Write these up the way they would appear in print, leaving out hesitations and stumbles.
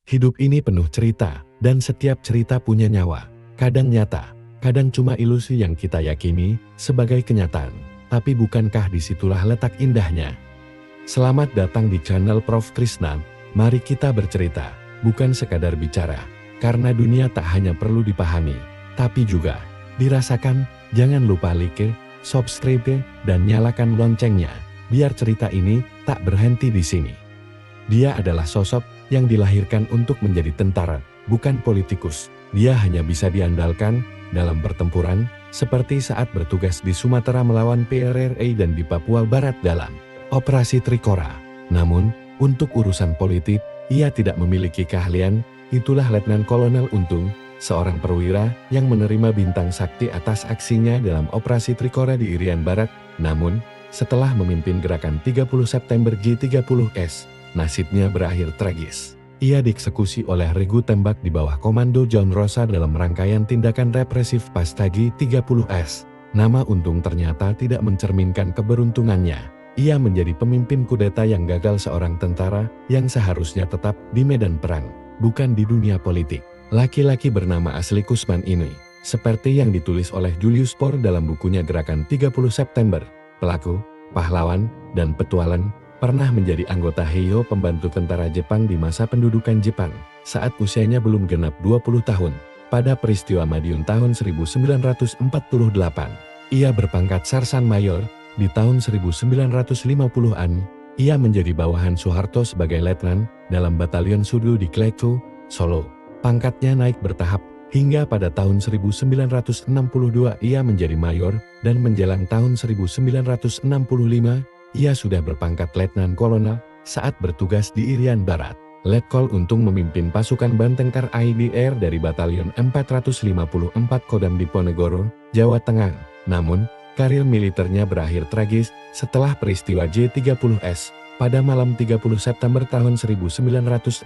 Hidup ini penuh cerita, dan setiap cerita punya nyawa. Kadang nyata, kadang cuma ilusi yang kita yakini sebagai kenyataan. Tapi bukankah disitulah letak indahnya? Selamat datang di channel Prof. Krishna. Mari kita bercerita, bukan sekadar bicara. Karena dunia tak hanya perlu dipahami, tapi juga dirasakan. Jangan lupa like, subscribe, dan nyalakan loncengnya, biar cerita ini tak berhenti di sini. Dia adalah sosok yang dilahirkan untuk menjadi tentara, bukan politikus. Dia hanya bisa diandalkan dalam pertempuran, seperti saat bertugas di Sumatera melawan PRRI dan di Papua Barat dalam Operasi Trikora. Namun, untuk urusan politik, ia tidak memiliki keahlian. Itulah Letnan Kolonel Untung, seorang perwira yang menerima bintang sakti atas aksinya dalam Operasi Trikora di Irian Barat. Namun, setelah memimpin gerakan 30 September G30S, nasibnya berakhir tragis. Ia dieksekusi oleh regu tembak di bawah komando John Rosa dalam rangkaian tindakan represif pasca G30S. Nama Untung ternyata tidak mencerminkan keberuntungannya. Ia menjadi pemimpin kudeta yang gagal, seorang tentara yang seharusnya tetap di medan perang, bukan di dunia politik. Laki-laki bernama asli Kusman ini, seperti yang ditulis oleh Julius Pohr dalam bukunya Gerakan 30 September, pelaku, pahlawan, dan petualang, pernah menjadi anggota Heiho, pembantu tentara Jepang di masa pendudukan Jepang, saat usianya belum genap 20 tahun. Pada peristiwa Madiun tahun 1948, ia berpangkat Sarsan Mayor. Di tahun 1950-an, ia menjadi bawahan Soeharto sebagai letnan dalam Batalion Sudu di Kleku, Solo. Pangkatnya naik bertahap, hingga pada tahun 1962 ia menjadi mayor, dan menjelang tahun 1965, ia sudah berpangkat letnan kolonel saat bertugas di Irian Barat. Letkol Untung memimpin pasukan Bantengkar IDR dari Batalion 454 Kodam Diponegoro, Jawa Tengah. Namun, karir militernya berakhir tragis setelah peristiwa G30S. Pada malam 30 September tahun 1965,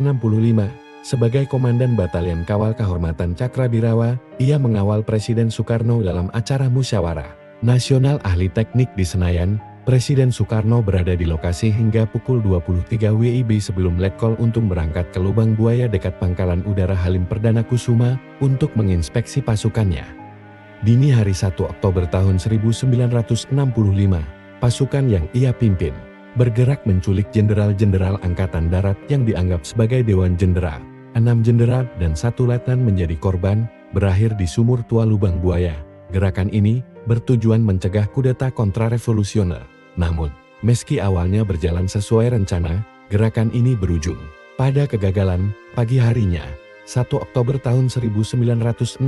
sebagai komandan Batalion Kawal Kehormatan Cakrabirawa, ia mengawal Presiden Soekarno dalam acara musyawarah nasional ahli teknik di Senayan. Presiden Soekarno berada di lokasi hingga pukul 23 WIB sebelum Letkol Untung berangkat ke Lubang Buaya dekat Pangkalan Udara Halim Perdana Kusuma untuk menginspeksi pasukannya. Dini hari 1 Oktober tahun 1965, pasukan yang ia pimpin bergerak menculik jenderal-jenderal Angkatan Darat yang dianggap sebagai Dewan Jenderal. 6 jenderal dan 1 letnan menjadi korban, berakhir di Sumur Tua Lubang Buaya. Gerakan ini bertujuan mencegah kudeta kontrarevolusioner. Namun, meski awalnya berjalan sesuai rencana, gerakan ini berujung pada kegagalan. Pagi harinya, 1 Oktober tahun 1965,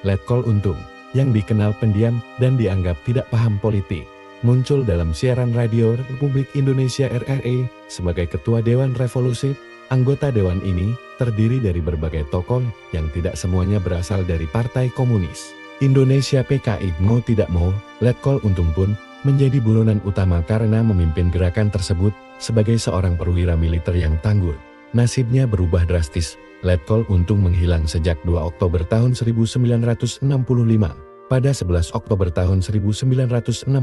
Letkol Untung, yang dikenal pendiam dan dianggap tidak paham politik, muncul dalam siaran radio Republik Indonesia RRI sebagai Ketua Dewan Revolusi. Anggota dewan ini terdiri dari berbagai tokoh yang tidak semuanya berasal dari Partai Komunis Indonesia PKI. Mau tidak mau, Letkol Untung pun menjadi buronan utama karena memimpin gerakan tersebut sebagai seorang perwira militer yang tangguh. Nasibnya berubah drastis. Letkol Untung menghilang sejak 2 Oktober tahun 1965. Pada 11 Oktober tahun 1965,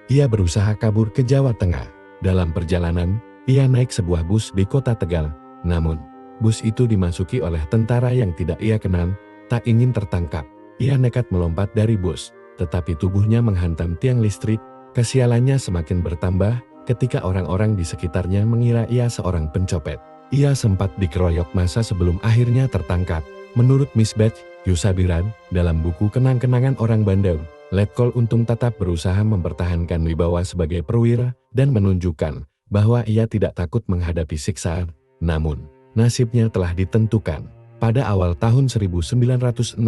ia berusaha kabur ke Jawa Tengah. Dalam perjalanan, ia naik sebuah bus di kota Tegal. Namun, bus itu dimasuki oleh tentara yang tidak ia kenal. Tak ingin tertangkap, ia nekat melompat dari bus, tetapi tubuhnya menghantam tiang listrik. Kesialannya semakin bertambah ketika orang-orang di sekitarnya mengira ia seorang pencopet. Ia sempat dikeroyok massa sebelum akhirnya tertangkap. Menurut Misbach Yusabiran, dalam buku Kenang-kenangan Orang Bandung, Letkol Untung tetap berusaha mempertahankan wibawa sebagai perwira dan menunjukkan bahwa ia tidak takut menghadapi siksaan. Namun, nasibnya telah ditentukan. Pada awal tahun 1966,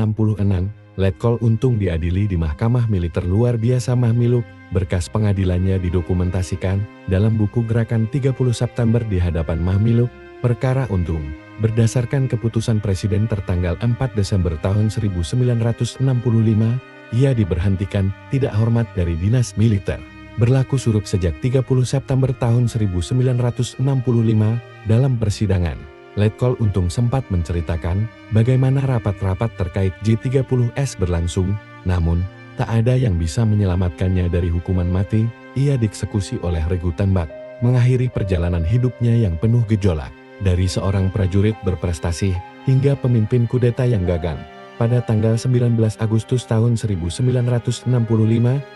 Letkol Untung diadili di Mahkamah Militer Luar Biasa Mahmiluk. Berkas pengadilannya didokumentasikan dalam buku Gerakan 30 September di hadapan Mahmiluk. Perkara Untung, berdasarkan keputusan Presiden tertanggal 4 Desember tahun 1965, ia diberhentikan tidak hormat dari dinas militer. Berlaku surut sejak 30 September tahun 1965. Dalam persidangan, Letkol Untung sempat menceritakan bagaimana rapat-rapat terkait G30S berlangsung, namun tak ada yang bisa menyelamatkannya dari hukuman mati. Ia dieksekusi oleh regu tembak, mengakhiri perjalanan hidupnya yang penuh gejolak. Dari seorang prajurit berprestasi hingga pemimpin kudeta yang gagal. Pada tanggal 19 Agustus tahun 1965,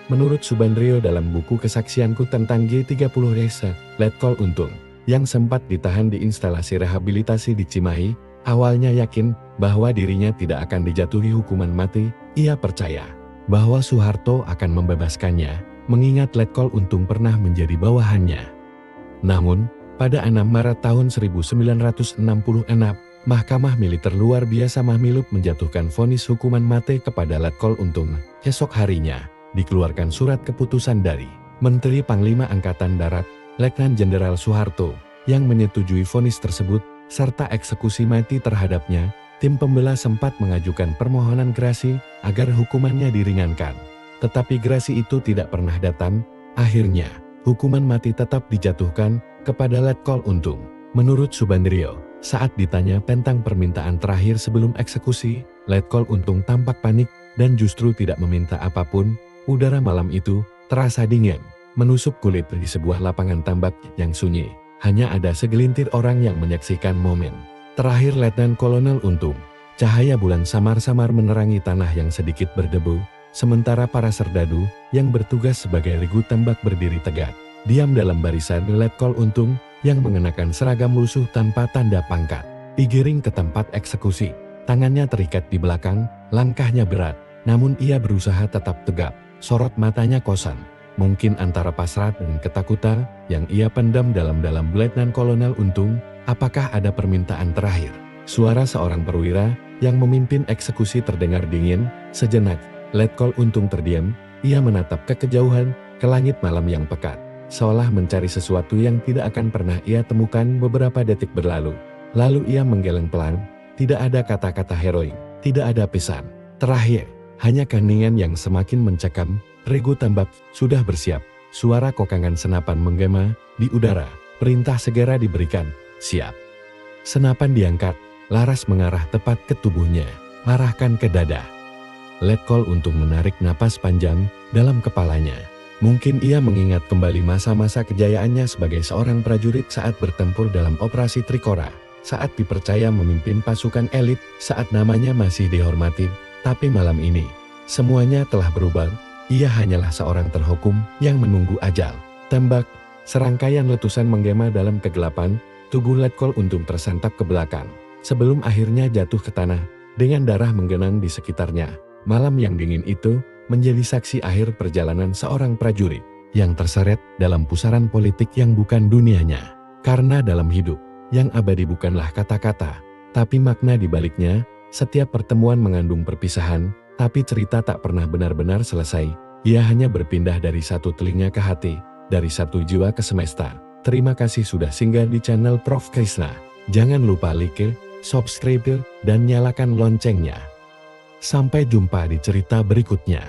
menurut Subandrio dalam buku kesaksianku tentang G30 Resa, Letkol Untung, yang sempat ditahan di instalasi rehabilitasi di Cimahi, awalnya yakin bahwa dirinya tidak akan dijatuhi hukuman mati. Ia percaya bahwa Soeharto akan membebaskannya, mengingat Letkol Untung pernah menjadi bawahannya. Namun, pada 6 Maret tahun 1966, Mahkamah Militer Luar Biasa Mahmilub menjatuhkan vonis hukuman mati kepada Letkol Untung. Esok harinya, dikeluarkan surat keputusan dari Menteri Panglima Angkatan Darat, Letnan Jenderal Soeharto, yang menyetujui vonis tersebut, serta eksekusi mati terhadapnya. Tim pembela sempat mengajukan permohonan gerasi agar hukumannya diringankan. Tetapi gerasi itu tidak pernah datang. Akhirnya, hukuman mati tetap dijatuhkan kepada Letkol Untung. Menurut Subandrio, saat ditanya tentang permintaan terakhir sebelum eksekusi, Letkol Untung tampak panik dan justru tidak meminta apapun. Udara malam itu terasa dingin, menusuk kulit di sebuah lapangan tambak yang sunyi. Hanya ada segelintir orang yang menyaksikan momen terakhir Letnan Kolonel Untung. Cahaya bulan samar-samar menerangi tanah yang sedikit berdebu, sementara para serdadu yang bertugas sebagai regu tembak berdiri tegak, diam dalam barisan. Letkol Untung yang mengenakan seragam lusuh tanpa tanda pangkat digiring ke tempat eksekusi. Tangannya terikat di belakang, langkahnya berat, namun ia berusaha tetap tegap. Sorot matanya kosan, mungkin antara pasrah dan ketakutan yang ia pendam dalam-dalam. Letnan Kolonel Untung, apakah ada permintaan terakhir? Suara seorang perwira yang memimpin eksekusi terdengar dingin. Sejenak, Letkol Untung terdiam. Ia menatap ke kejauhan, ke langit malam yang pekat, seolah mencari sesuatu yang tidak akan pernah ia temukan. Beberapa detik berlalu, lalu ia menggeleng pelan. Tidak ada kata-kata heroik, tidak ada pesan terakhir, hanya keheningan yang semakin mencekam. Regu tembak sudah bersiap. Suara kokangan senapan menggema di udara. Perintah segera diberikan. Siap. Senapan diangkat, laras mengarah tepat ke tubuhnya, arahkan ke dada. Letkol Untung menarik napas panjang dalam kepalanya. Mungkin ia mengingat kembali masa-masa kejayaannya sebagai seorang prajurit saat bertempur dalam operasi Trikora, saat dipercaya memimpin pasukan elit, saat namanya masih dihormati. Tapi malam ini, semuanya telah berubah. Ia hanyalah seorang terhukum yang menunggu ajal. Tembak, serangkaian letusan menggema dalam kegelapan. Tubuh Letkol Untung tersentak ke belakang, sebelum akhirnya jatuh ke tanah, dengan darah menggenang di sekitarnya. Malam yang dingin itu menjadi saksi akhir perjalanan seorang prajurit yang terseret dalam pusaran politik yang bukan dunianya. Karena dalam hidup, yang abadi bukanlah kata-kata, tapi makna di baliknya. Setiap pertemuan mengandung perpisahan, tapi cerita tak pernah benar-benar selesai. Ia hanya berpindah dari satu telinga ke hati, dari satu jiwa ke semesta. Terima kasih sudah singgah di channel Prof. Krisna. Jangan lupa like, subscribe, dan nyalakan loncengnya. Sampai jumpa di cerita berikutnya.